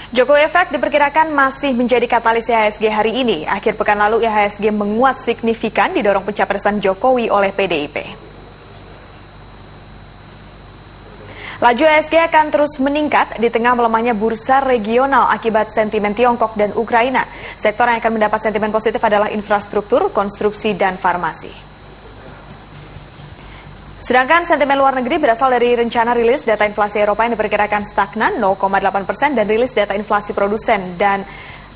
Jokowi Effect diperkirakan masih menjadi katalis IHSG hari ini. Akhir pekan lalu IHSG menguat signifikan didorong pencapresan Jokowi oleh PDIP. Laju IHSG akan terus meningkat di tengah melemahnya bursa regional akibat sentimen Tiongkok dan Ukraina. Sektor yang akan mendapat sentimen positif adalah infrastruktur, konstruksi, dan farmasi. Sedangkan sentimen luar negeri berasal dari rencana rilis data inflasi Eropa yang diperkirakan stagnan 0,8% dan rilis data inflasi produsen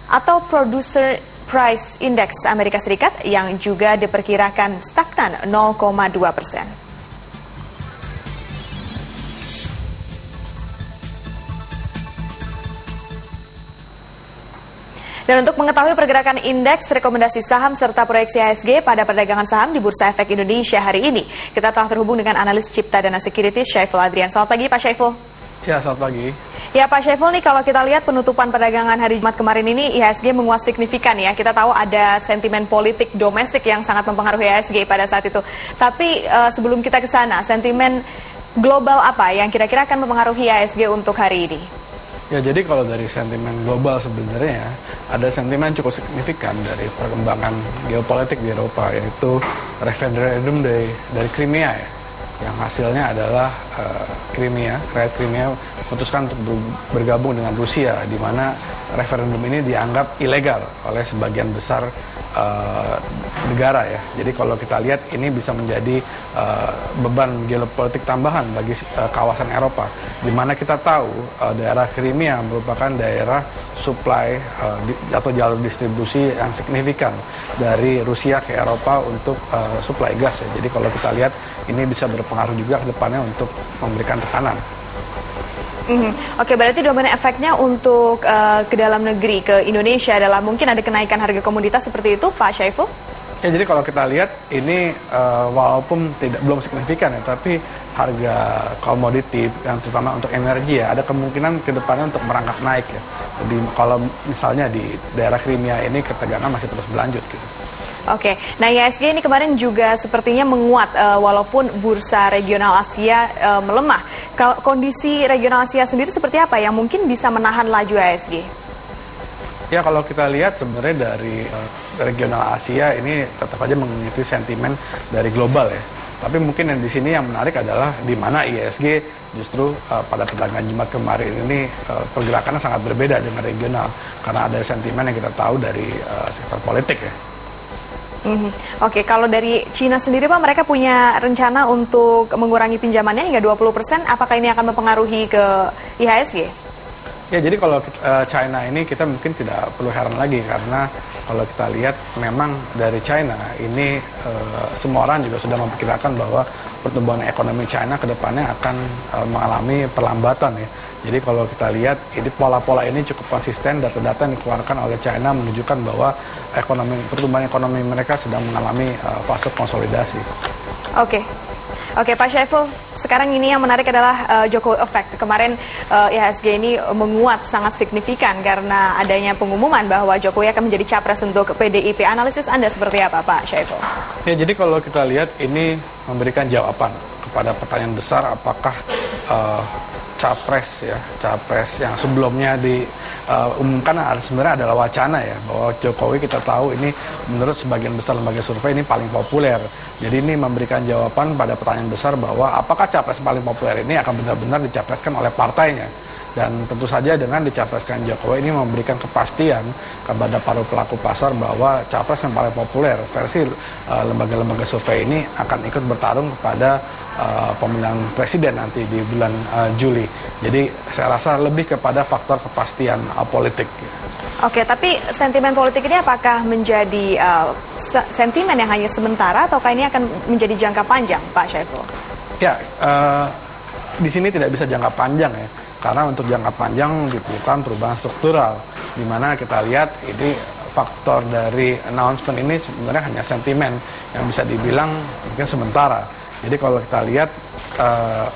atau Producer Price Index Amerika Serikat yang juga diperkirakan stagnan 0,2%. Dan untuk mengetahui pergerakan indeks, rekomendasi saham serta proyeksi IHSG pada perdagangan saham di Bursa Efek Indonesia hari ini, kita telah terhubung dengan analis Cipta Dana Securities Syaiful Adrian. Selamat pagi Pak Syaiful. Ya, selamat pagi. Ya Pak Syaiful, nih kalau kita lihat penutupan perdagangan hari Jumat kemarin ini IHSG menguat signifikan ya. Kita tahu ada sentimen politik domestik yang sangat mempengaruhi IHSG pada saat itu. Tapi sebelum kita ke sana, sentimen global apa yang kira-kira akan mempengaruhi IHSG untuk hari ini? Ya, jadi kalau dari sentimen global sebenarnya ada sentimen cukup signifikan dari perkembangan geopolitik di Eropa, yaitu referendum dari Crimea ya, yang hasilnya adalah rakyat Crimea memutuskan untuk bergabung dengan Rusia, di mana referendum ini dianggap ilegal oleh sebagian besar negara ya. Jadi kalau kita lihat ini bisa menjadi beban geopolitik tambahan bagi kawasan Eropa, di mana kita tahu daerah Crimea merupakan daerah supply atau jalur distribusi yang signifikan dari Rusia ke Eropa untuk supply gas ya. Jadi kalau kita lihat ini bisa berpengaruh juga ke depannya untuk memberikan tekanan. Oke, berarti domain efeknya untuk ke dalam negeri, ke Indonesia adalah mungkin ada kenaikan harga komoditas seperti itu, Pak Syaiful? Ya, jadi kalau kita lihat ini walaupun belum signifikan ya, tapi harga komoditi yang terutama untuk energi ya, ada kemungkinan ke depannya untuk merangkak naik ya. Jadi kalau misalnya di daerah Crimea ini ketegangan masih terus berlanjut gitu. Oke, nah IHSG ini kemarin juga sepertinya menguat walaupun bursa regional Asia melemah. Kondisi regional Asia sendiri seperti apa yang mungkin bisa menahan laju IHSG? Ya, kalau kita lihat sebenarnya dari regional Asia ini tetap aja mengikuti sentimen dari global ya. Tapi mungkin yang di sini yang menarik adalah di mana IHSG justru pada perdagangan Jumat kemarin ini pergerakannya sangat berbeda dengan regional, karena ada sentimen yang kita tahu dari sektor politik ya. Oke, kalau dari Cina sendiri Pak, mereka punya rencana untuk mengurangi pinjamannya hingga 20%, apakah ini akan mempengaruhi ke IHSG? Ya, jadi kalau China ini kita mungkin tidak perlu heran lagi, karena kalau kita lihat memang dari China ini semua orang juga sudah memperkirakan bahwa pertumbuhan ekonomi China ke depannya akan mengalami perlambatan ya. Jadi kalau kita lihat ini pola-pola ini cukup konsisten, data-data yang dikeluarkan oleh China menunjukkan bahwa pertumbuhan ekonomi mereka sedang mengalami fase konsolidasi. Oke, Pak Syaiful, sekarang ini yang menarik adalah Jokowi Effect. Kemarin IHSG ini menguat sangat signifikan karena adanya pengumuman bahwa Jokowi akan menjadi capres untuk PDIP. Analisis Anda seperti apa, Pak Syaiful? Ya, jadi kalau kita lihat ini memberikan jawaban kepada pertanyaan besar, apakah capres yang sebelumnya diumumkan sebenarnya adalah wacana ya, bahwa Jokowi kita tahu ini menurut sebagian besar lembaga survei ini paling populer. Jadi ini memberikan jawaban pada pertanyaan besar bahwa apakah capres paling populer ini akan benar-benar dicapreskan oleh partainya. Dan tentu saja dengan dicapreskan Jokowi ini memberikan kepastian kepada para pelaku pasar bahwa capres yang paling populer versi lembaga-lembaga survei ini akan ikut bertarung kepada pemilihan presiden nanti di bulan Juli. Jadi saya rasa lebih kepada faktor kepastian politik. Oke, tapi sentimen politik ini apakah menjadi sentimen yang hanya sementara ataukah ini akan menjadi jangka panjang, Pak Syaiful? Ya, di sini tidak bisa jangka panjang ya. Karena untuk jangka panjang diperlukan perubahan struktural, di mana kita lihat ini faktor dari announcement ini sebenarnya hanya sentimen yang bisa dibilang mungkin sementara. Jadi kalau kita lihat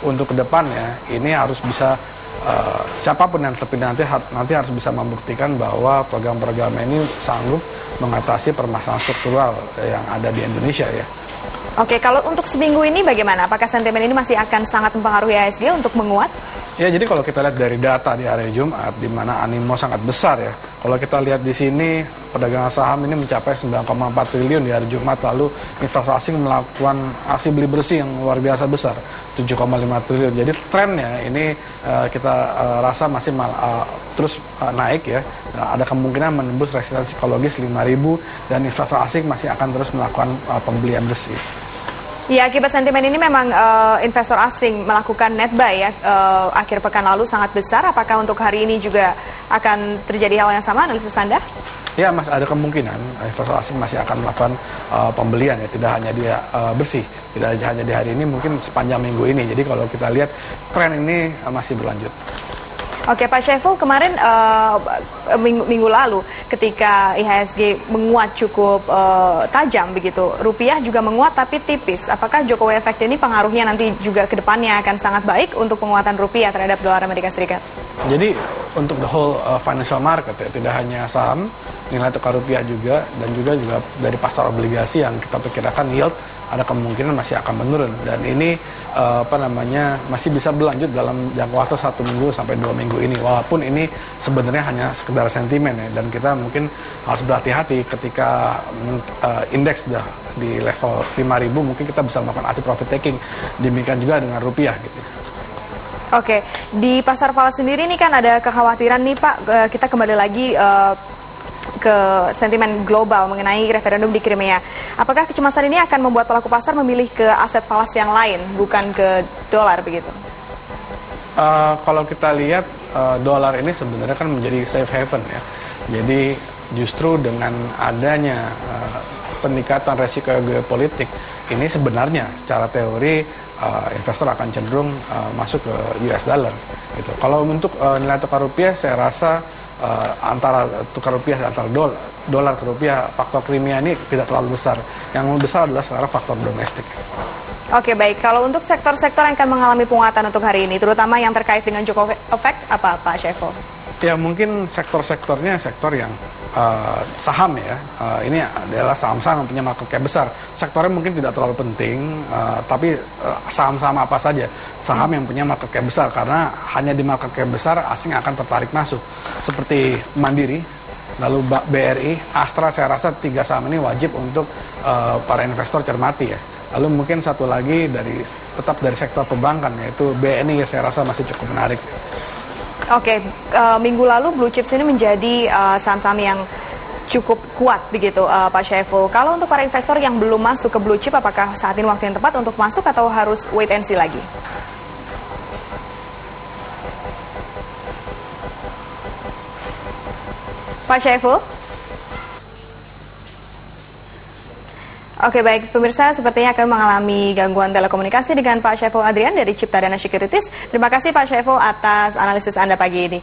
untuk kedepannya ini harus bisa siapapun yang terpilih nanti harus bisa membuktikan bahwa program-program ini sanggup mengatasi permasalahan struktural yang ada di Indonesia ya. Oke, kalau untuk seminggu ini bagaimana? Apakah sentimen ini masih akan sangat mempengaruhi IHSG untuk menguat? Ya, jadi kalau kita lihat dari data di hari Jumat, di mana animo sangat besar ya. Kalau kita lihat di sini, perdagangan saham ini mencapai 9,4 triliun di hari Jumat, lalu investor asing melakukan aksi beli bersih yang luar biasa besar, 7,5 triliun. Jadi trennya ini kita rasa masih terus naik ya. Ada kemungkinan menembus resistensi psikologis 5.000 dan investor asing masih akan terus melakukan pembelian bersih. Ya, akibat sentimen ini memang investor asing melakukan net buy ya akhir pekan lalu sangat besar. Apakah untuk hari ini juga akan terjadi hal yang sama, analisis Anda? Ya, Mas, ada kemungkinan investor asing masih akan melakukan pembelian ya, tidak hanya dia bersih, tidak hanya di hari ini, mungkin sepanjang minggu ini. Jadi kalau kita lihat tren ini masih berlanjut. Oke, Pak Syaiful, kemarin minggu lalu ketika IHSG menguat cukup tajam begitu, rupiah juga menguat tapi tipis. Apakah Jokowi Effect ini pengaruhnya nanti juga ke depannya akan sangat baik untuk penguatan rupiah terhadap dolar Amerika Serikat? Jadi untuk the whole financial market ya, tidak hanya saham, nilai tukar rupiah juga, dan juga dari pasar obligasi yang kita perkirakan yield ada kemungkinan masih akan menurun, dan ini masih bisa berlanjut dalam jangka waktu 1 minggu sampai 2 minggu ini, walaupun ini sebenarnya hanya sekedar sentimen ya, dan kita mungkin harus berhati-hati ketika indeks di level 5.000 mungkin kita bisa melakukan aksi profit taking, demikian juga dengan rupiah gitu. Oke, di pasar falas sendiri ini kan ada kekhawatiran nih Pak, kita kembali lagi ke sentimen global mengenai referendum di Crimea. Apakah kecemasan ini akan membuat pelaku pasar memilih ke aset falas yang lain, bukan ke dolar begitu? Kalau kita lihat dolar ini sebenarnya kan menjadi safe haven ya. Jadi justru dengan adanya peningkatan resiko geopolitik ini sebenarnya secara teori investor akan cenderung masuk ke US dollar gitu. Kalau untuk nilai tukar rupiah saya rasa antara tukar rupiah antara dolar ke rupiah, faktor Crimea ini tidak terlalu besar. Yang besar adalah secara faktor domestik. Oke, baik. Kalau untuk sektor-sektor yang akan mengalami penguatan untuk hari ini, terutama yang terkait dengan Jokowi Effect, apa Pak Syaiful? Ya, mungkin sektor-sektornya sektor yang saham ya. Ini adalah saham-saham yang punya market cap besar. Sektornya mungkin tidak terlalu penting, tapi saham-saham apa saja. Saham yang punya market cap besar, karena hanya di market cap besar asing akan tertarik masuk. Seperti Mandiri, lalu BRI, Astra, saya rasa 3 saham ini wajib untuk para investor cermati ya. Lalu mungkin satu lagi tetap dari sektor perbankan, yaitu BNI, saya rasa masih cukup menarik. Oke, minggu lalu blue chips ini menjadi saham-saham yang cukup kuat begitu Pak Syaiful. Kalau untuk para investor yang belum masuk ke blue chip, apakah saat ini waktu yang tepat untuk masuk atau harus wait and see lagi? Pak Syaiful? Oke, baik, pemirsa, sepertinya akan mengalami gangguan telekomunikasi dengan Pak Syaiful Adrian dari Ciptadana Securities. Terima kasih Pak Syaiful atas analisis Anda pagi ini.